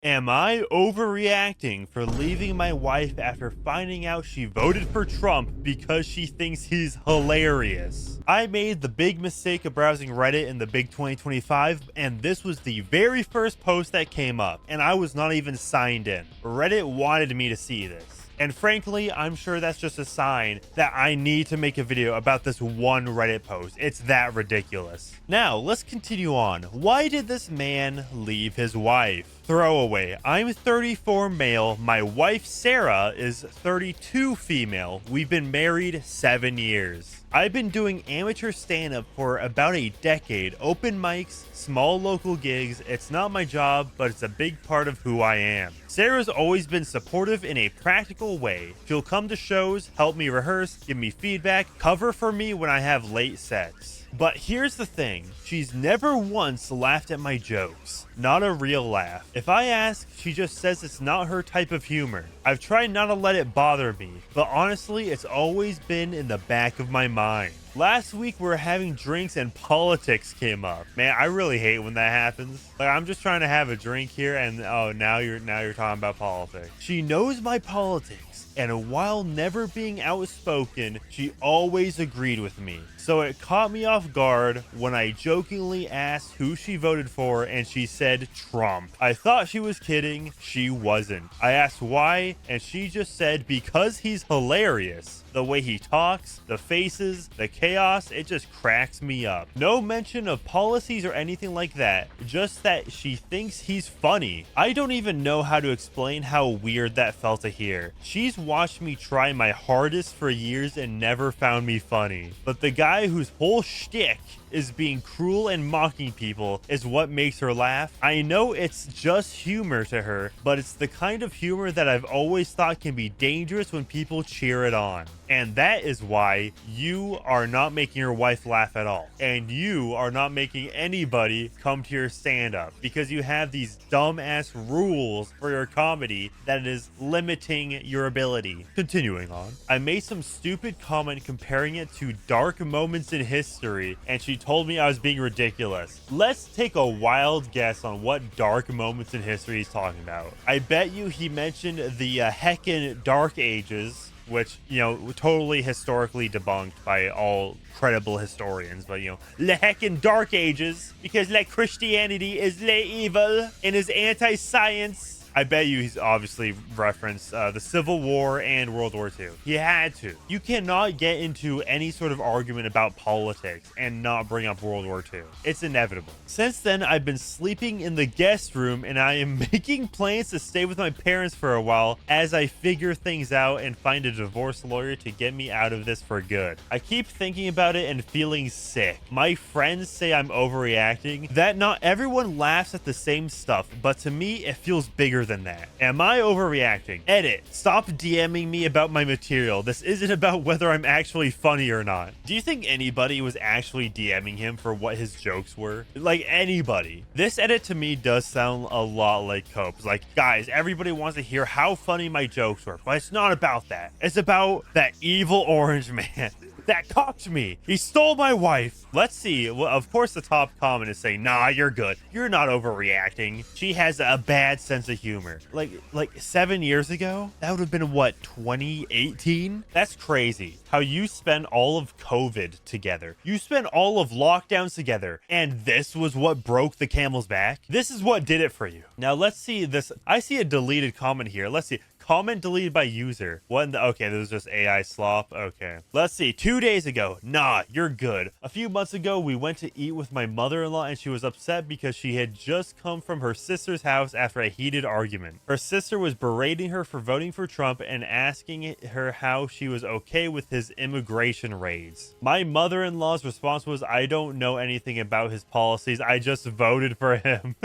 Am I overreacting for leaving my wife after finding out she voted for Trump because she thinks he's hilarious? I made the big mistake of browsing Reddit in the big 2025, and this was the very first post that came up, and I was not even signed in. Reddit wanted me to see this. And frankly, I'm sure that's just a sign that I need to make a video about this one Reddit post. It's that ridiculous. Now, let's continue on. Why did this man leave his wife? Throwaway. I'm 34 male. My wife, Sarah, is 32 female. We've been married 7 years. I've been doing amateur stand-up for about a decade. Open mics, small local gigs. It's not my job, but it's a big part of who I am. Sarah's always been supportive in a practical way. She'll come to shows, help me rehearse, give me feedback, cover for me when I have late sets. But here's the thing, she's never once laughed at my jokes. Not a real laugh. If I ask, she just says it's not her type of humor. I've tried not to let it bother me, but honestly, it's always been in the back of my mind. Last week we were having drinks and politics came up. Man, I really hate when that happens. Like, I'm just trying to have a drink here and oh, now you're talking about politics. She knows my politics. And while never being outspoken, she always agreed with me. So it caught me off guard when I jokingly asked who she voted for and she said Trump. I thought she was kidding. She wasn't. I asked why and she just said because he's hilarious. The way he talks, the faces, the chaos, it just cracks me up. No mention of policies or anything like that, just that she thinks he's funny. I don't even know how to explain how weird that felt to hear. She's watched me try my hardest for years and never found me funny. But the guy whose whole shtick is being cruel and mocking people is what makes her laugh. I know it's just humor to her, but it's the kind of humor that I've always thought can be dangerous when people cheer it on. And that is why you are not making your wife laugh at all. And you are not making anybody come to your stand-up because you have these dumbass rules for your comedy that is limiting your ability. Continuing on, I made some stupid comment comparing it to dark moments in history, and she told me I was being ridiculous. Let's take a wild guess on what dark moments in history he's talking about. I bet you he mentioned the heckin' Dark Ages, which, you know, totally historically debunked by all credible historians, but, you know, the heckin' Dark Ages, because like Christianity is lay evil and is anti-science. I bet you he's obviously referenced the Civil War and World War II. He had to. You cannot get into any sort of argument about politics and not bring up World War II. It's inevitable. Since then, I've been sleeping in the guest room and I am making plans to stay with my parents for a while as I figure things out and find a divorce lawyer to get me out of this for good. I keep thinking about it and feeling sick. My friends say I'm overreacting, that not everyone laughs at the same stuff, but to me, it feels bigger than that. Am I overreacting? Edit. Stop DMing me about my material. This isn't about whether I'm actually funny or not. Do you think anybody was actually DMing him for what his jokes were? Like, anybody. This edit to me does sound a lot like Cope's. Like, guys, everybody wants to hear how funny my jokes were, but it's not about that. It's about that evil orange man that cocked me. He stole my wife. Let's see. Well, of course, the top comment is saying, nah, you're good. You're not overreacting. She has a bad sense of humor. Like 7 years ago? That would have been, what, 2018? That's crazy. How you spent all of COVID together. You spent all of lockdowns together. And this was what broke the camel's back? This is what did it for you. Now, let's see this. I see a deleted comment here. Let's see. Comment deleted by user. What in the, okay, this was just AI slop. Okay. Let's see. 2 days ago. Nah, you're good. A few months ago, we went to eat with my mother-in-law and she was upset because she had just come from her sister's house after a heated argument. Her sister was berating her for voting for Trump and asking her how she was okay with his immigration raids. My mother-in-law's response was, I don't know anything about his policies. I just voted for him.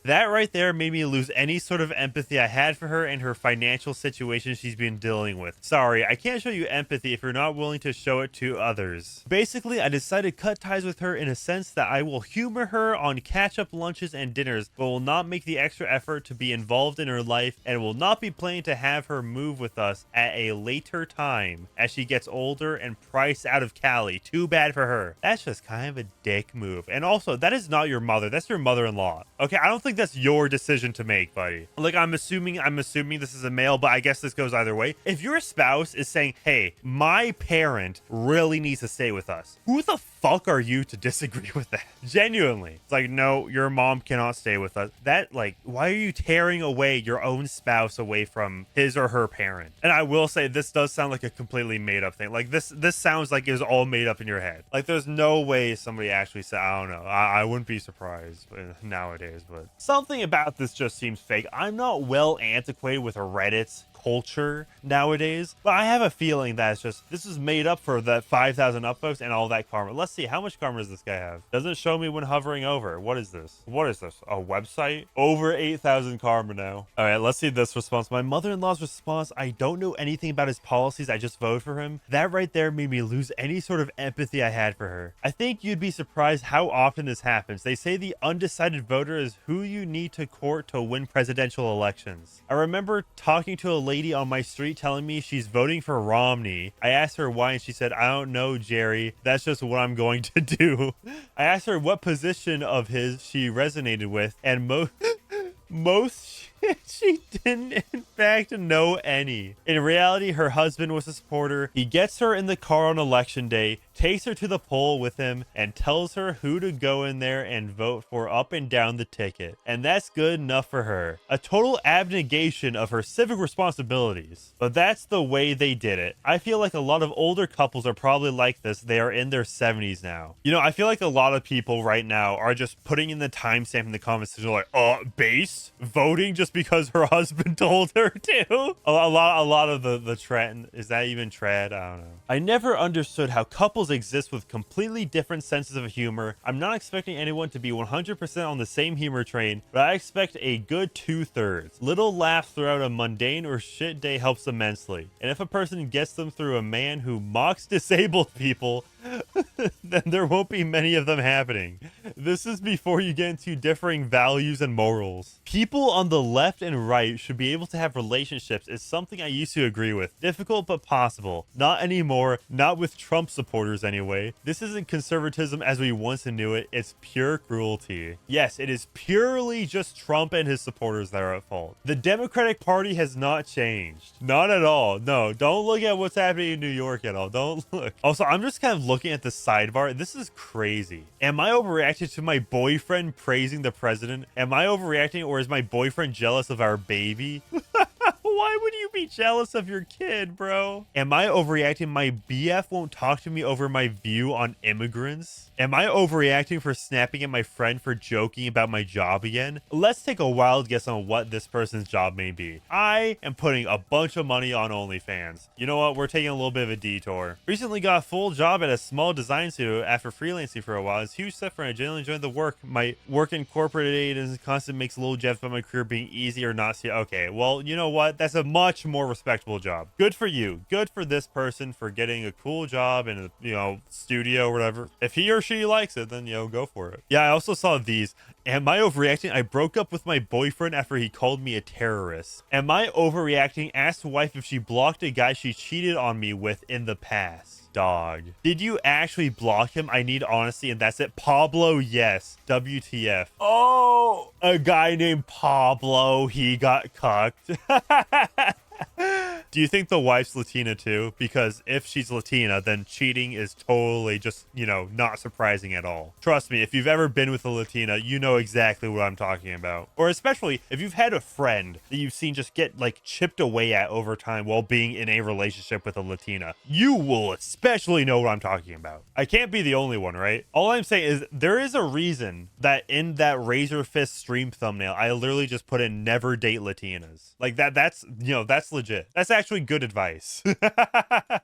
That right there made me lose any sort of empathy I had for her and her financial situation she's been dealing with. Sorry, I can't show you empathy if you're not willing to show it to others. Basically, I decided to cut ties with her in a sense that I will humor her on catch-up lunches and dinners, but will not make the extra effort to be involved in her life and will not be planning to have her move with us at a later time as she gets older and priced out of Cali. Too bad for her. That's just kind of a dick move. And also, that is not your mother. That's your mother-in-law. Okay, I don't think like that's your decision to make, buddy. Like, I'm assuming this is a male, but I guess this goes either way. If your spouse is saying, hey, my parent really needs to stay with us, who the fuck are you to disagree with that? Genuinely. It's like, no, your mom cannot stay with us. That, like, why are you tearing away your own spouse away from his or her parent? And I will say, this does sound like a completely made up thing. Like, this sounds like it was all made up in your head. Like, there's no way somebody actually said, I don't know. I wouldn't be surprised nowadays, but something about this just seems fake. I'm not well antiquated with Reddit's culture nowadays, but I have a feeling that it's just, this is made up for that 5,000 upvotes and all that karma. Let's see, how much karma does this guy have? Doesn't show me when hovering over. What is this? What is this? A website? Over 8,000 karma now. All right, let's see this response. My mother-in-law's response: I don't know anything about his policies, I just voted for him. That right there made me lose any sort of empathy I had for her. I think you'd be surprised how often this happens. They say the undecided voter is who you need to court to win presidential elections. I remember talking to a lady on my street telling me she's voting for Romney. I asked her why, and she said, I don't know, Jerry. That's just what I'm going to do. I asked her what position of his she resonated with, and most she didn't in fact know any. In reality, her husband was a supporter. He gets her in the car on election day, takes her to the poll with him, and tells her who to go in there and vote for up and down the ticket. And that's good enough for her. A total abnegation of her civic responsibilities. But that's the way they did it. I feel like a lot of older couples are probably like this. They are in their 70s now. You know, I feel like a lot of people right now are just putting in the timestamp in the comments section like, base voting just because her husband told her to. A lot of the trend. Is that even trad? I don't know. I never understood how couples exist with completely different senses of humor. I'm not expecting anyone to be 100% on the same humor train, but I expect a good 2/3. Little laughs throughout a mundane or shit day helps immensely. And if a person gets them through a man who mocks disabled people, then there won't be many of them happening. This is before you get into differing values and morals. People on the left and right should be able to have relationships is something I used to agree with. Difficult but possible. Not anymore. Not with Trump supporters anyway. This isn't conservatism as we once knew it. It's pure cruelty. Yes, it is purely just Trump and his supporters that are at fault. The Democratic Party has not changed. Not at all. No, don't look at what's happening in New York at all. Don't look. Also, I'm just kind of looking at the sidebar. This is crazy. Am I overreacting to my boyfriend praising the president? Am I overreacting, or is my boyfriend jealous of our baby? Why would you be jealous of your kid, bro? Am I overreacting? My BF won't talk to me over my view on immigrants? Am I overreacting for snapping at my friend for joking about my job again? Let's take a wild guess on what this person's job may be. I am putting a bunch of money on OnlyFans. You know what? We're taking a little bit of a detour. Recently got a full job at a small design studio after freelancing for a while. It's a huge step for me. I generally enjoy the work. My work in corporate aid is constant, makes little jabs about my career being easy or not. Okay, well, you know what? That's a much more respectable job. Good for you. Good for this person for getting a cool job in a, studio or whatever. If he or she likes it, then, go for it. Yeah, I also saw these. Am I overreacting? I broke up with my boyfriend after he called me a terrorist. Am I overreacting? Asked wife if she blocked a guy she cheated on me with in the past. Dog. Did you actually block him? I need honesty, and that's it. Pablo, yes. WTF. Oh, a guy named Pablo, he got cucked. Do you think the wife's Latina too? Because if she's Latina, then cheating is totally just, not surprising at all. Trust me, if you've ever been with a Latina, you know exactly what I'm talking about. Or especially if you've had a friend that you've seen just get chipped away at over time while being in a relationship with a Latina, you will especially know what I'm talking about. I can't be the only one, right? All I'm saying is there is a reason that in that Razor Fist stream thumbnail, I literally just put in never date Latinas. That's legit. That's actually good advice.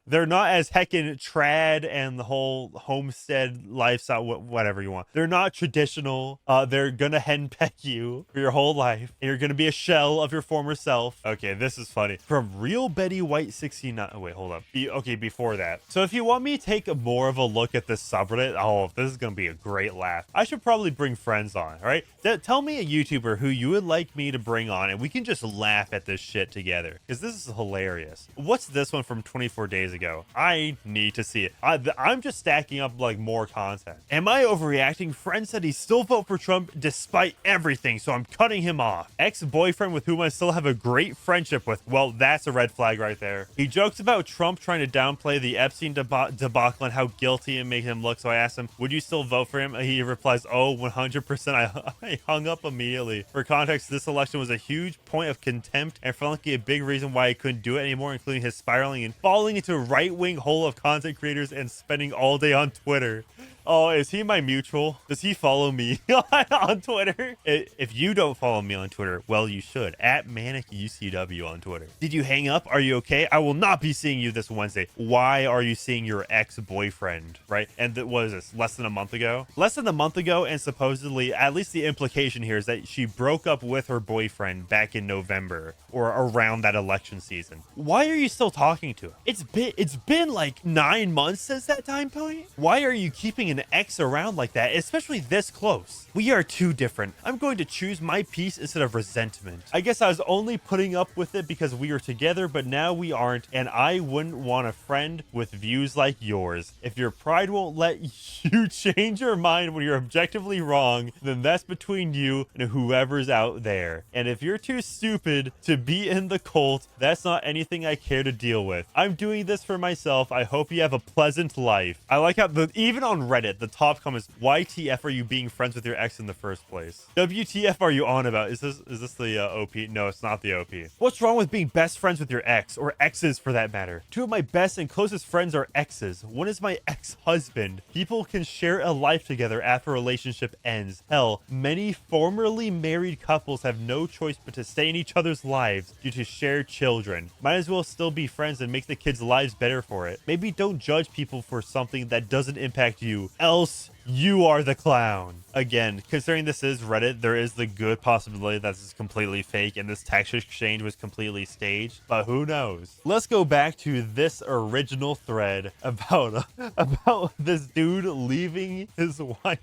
They're not as heckin' trad and the whole homestead lifestyle, whatever you want. They're not traditional. They're gonna henpeck you for your whole life, and you're gonna be a shell of your former self. Okay, this is funny. From Real Betty White 69. Oh, wait, hold up. Okay, before that. So if you want me to take more of a look at this subreddit, this is gonna be a great laugh. I should probably bring friends on, all right? Tell me a YouTuber who you would like me to bring on, and we can just laugh at this shit together. Because this This is hilarious. What's this one from 24 days ago? I need to see it. I'm just stacking up like more content. Am I overreacting? Friend said he still vote for Trump despite everything, so I'm cutting him off. Ex-boyfriend with whom I still have a great friendship with. Well, that's a red flag right there. He jokes about Trump trying to downplay the Epstein debacle and how guilty it made him look. So I asked him, would you still vote for him? He replies, oh, 100%. I hung up immediately. For context, this election was a huge point of contempt and frankly a big reason why I couldn't do it anymore, including his spiraling and falling into a right-wing hole of content creators and spending all day on Twitter. Oh, is he my mutual? Does he follow me on Twitter? If you don't follow me on Twitter, well, you should. At Manic UCW on Twitter. Did you hang up? Are you okay? I will not be seeing you this Wednesday. Why are you seeing your ex-boyfriend, right? And what is this? Less than a month ago? Less than a month ago, and supposedly, at least the implication here is that she broke up with her boyfriend back in November or around that election season. Why are you still talking to him? It's been like 9 months since that time point. Why are you keeping an ex around like that, especially this close? We are too different. I'm going to choose my peace instead of resentment. I guess I was only putting up with it because we were together, but now we aren't, and I wouldn't want a friend with views like yours. If your pride won't let you change your mind when you're objectively wrong, then that's between you and whoever's out there. And if you're too stupid to be in the cult, that's not anything I care to deal with. I'm doing this for myself. I hope you have a pleasant life. I like how even on Reddit, the top comments, YTF are you being friends with your ex in the first place? WTF are you on about? Is this the OP? No, it's not the OP. What's wrong with being best friends with your ex, or exes for that matter? Two of my best and closest friends are exes. One is my ex-husband. People can share a life together after a relationship ends. Hell, many formerly married couples have no choice but to stay in each other's lives due to shared children. Might as well still be friends and make the kids' lives better for it. Maybe don't judge people for something that doesn't impact you, else you are the clown. Again, considering this is Reddit, there is the good possibility that this is completely fake and this text exchange was completely staged, but who knows? Let's go back to this original thread about this dude leaving his wife.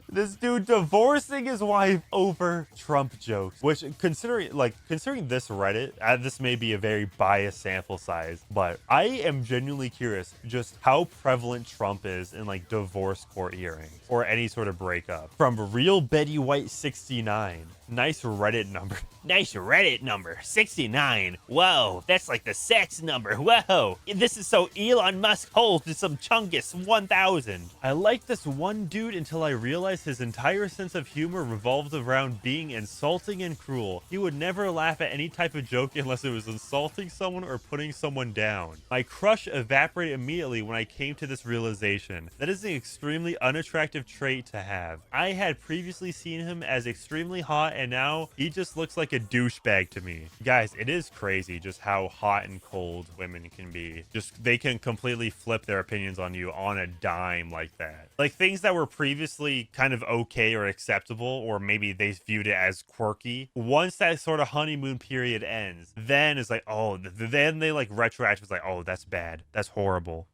This dude divorcing his wife over Trump jokes, which considering this Reddit, this may be a very biased sample size, but I am genuinely curious just how prevalent Trump is in like divorce court hearings or any sort of breakup. From Real Betty White 69. Nice Reddit number. Nice Reddit number. 69. Whoa, that's like the sex number. Whoa, this is so Elon Musk holds to some Chungus 1000. I like this one dude until I realized his entire sense of humor revolved around being insulting and cruel. He would never laugh at any type of joke unless it was insulting someone or putting someone down. My crush evaporated immediately when I came to this realization. That is an extremely unattractive trait to have. I had previously seen him as extremely hot, and now he just looks like a douchebag to me. Guys, it is crazy just how hot and cold women can be. Just they can completely flip their opinions on you on a dime like that. Like things that were previously kind of okay or acceptable, or maybe they viewed it as quirky, once that sort of honeymoon period ends, then it's like, oh, then they like retroactive, like, oh, that's bad, that's horrible.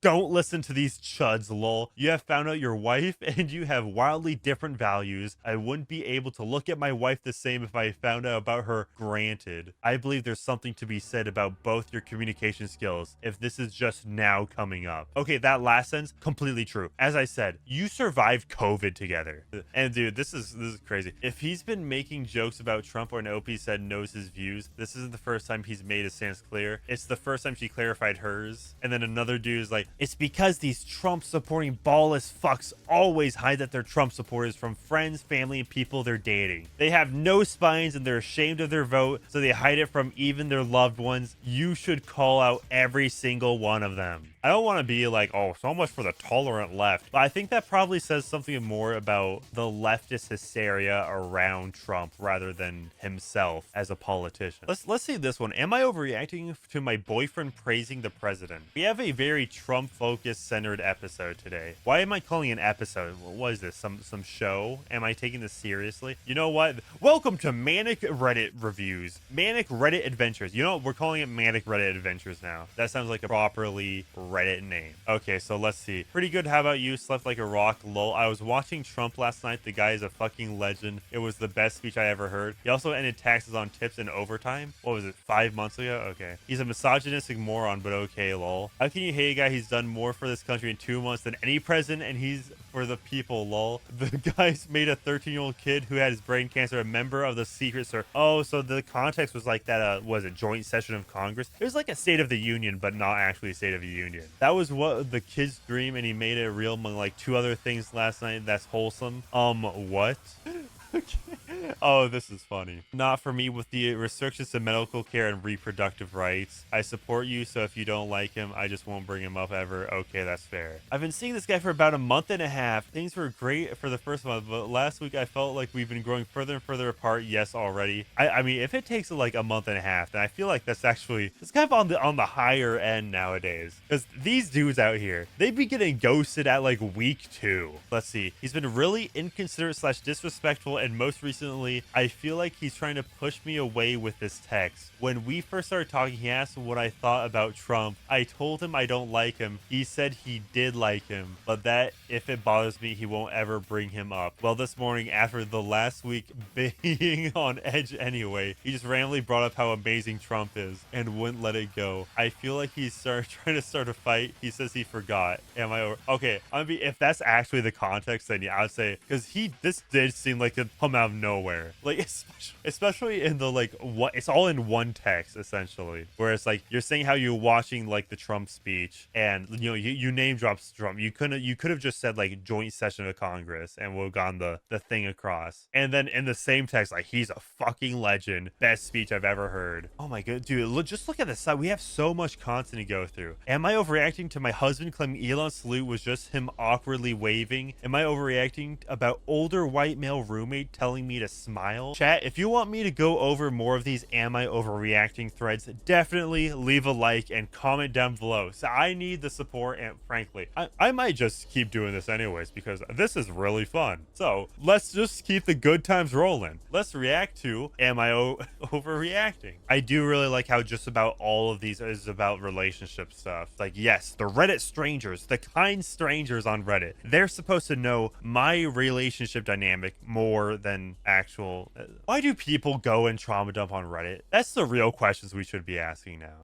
Don't listen to these chuds, lol. You have found out your wife and you have wildly different values. I wouldn't be able to look at my wife the same if I found out about her. Granted, I believe there's something to be said about both your communication skills if this is just now coming up. Okay, that last sentence, completely true. As I said, you survived COVID together. And dude, this is crazy. If he's been making jokes about Trump, or an OP said knows his views, this isn't the first time he's made his stance clear. It's the first time she clarified hers. And then another dude is like, it's because these Trump supporting ballless fucks always hide that they're Trump supporters from friends, family, and people they're dating. They have no spines and they're ashamed of their vote, so they hide it from even their loved ones. You should call out every single one of them. I don't want to be like, oh, so much for the tolerant left, but I think that probably says something more about the leftist hysteria around Trump rather than himself as a politician. Let's see this one. Am I overreacting to my boyfriend praising the president? We have a very Trump-focused, centered episode today. Why am I calling it an episode? What is this? Some show? Am I taking this seriously? You know what? Welcome to Manic Reddit Reviews. Manic Reddit Adventures. You know what? We're calling it Manic Reddit Adventures now. That sounds like a properly Reddit name. Okay, so let's see. Pretty good. How about you? Slept like a rock. Lol. I was watching Trump last night. The guy is a fucking legend. It was the best speech I ever heard. He also ended taxes on tips and overtime. What was it? 5 months ago? Okay. He's a misogynistic moron, but okay, lol. How can you hate a guy? He's done more for this country in 2 months than any president, and he's for the people, lol. The guy's made a 13-year-old kid who had his brain cancer a member of the Secret Service. Oh, so the context was like that, was it joint session of Congress? It was like a State of the Union, but not actually a State of the Union. That was what the kid's dream, and he made it real among like 2 other things last night. That's wholesome. What? Okay. Oh, this is funny. Not for me with the restrictions to medical care and reproductive rights. I support you, so if you don't like him, I just won't bring him up ever. Okay, that's fair. I've been seeing this guy for about a month and a half. Things were great for the first month, but last week I felt like we've been growing further and further apart. Yes, already. I mean, if it takes like a month and a half, then I feel like that's actually, it's kind of on the higher end nowadays. Because these dudes out here, they be getting ghosted at like week 2. Let's see. He's been really inconsiderate / disrespectful, and most recently, I feel like he's trying to push me away with this text. When we first started talking, he asked what I thought about Trump. I told him I don't like him. He said he did like him, but that if it bothers me, he won't ever bring him up. Well, this morning, after the last week being on edge anyway, he just randomly brought up how amazing Trump is and wouldn't let it go. I feel like he's trying to start a fight. He says he forgot. Am I over? Okay, I mean, if that's actually the context, then yeah, I would say, because this did seem like it come out of nowhere. Like, especially in the like what, it's all in one text essentially, where it's like you're saying how you're watching like the Trump speech, and you know you name drops Trump. You could have just said like joint session of Congress and would have gotten the thing across. And then in the same text, like, he's a fucking legend, best speech I've ever heard. Oh my god, dude, just look at the side. We have so much content to go through. Am I overreacting to my husband claiming Elon's salute was just him awkwardly waving? Am I overreacting about older white male roommate telling me to smile? Chat, if you want me to go over more of these am I overreacting threads, definitely leave a like and comment down below. So I need the support, and frankly, I might just keep doing this anyways because this is really fun. So let's just keep the good times rolling. Let's react to am I overreacting? I do really like how just about all of these is about relationship stuff. Like, yes, the Reddit strangers, the kind strangers on Reddit, they're supposed to know my relationship dynamic more than actual. Why do people go and trauma dump on Reddit? That's the real questions we should be asking now.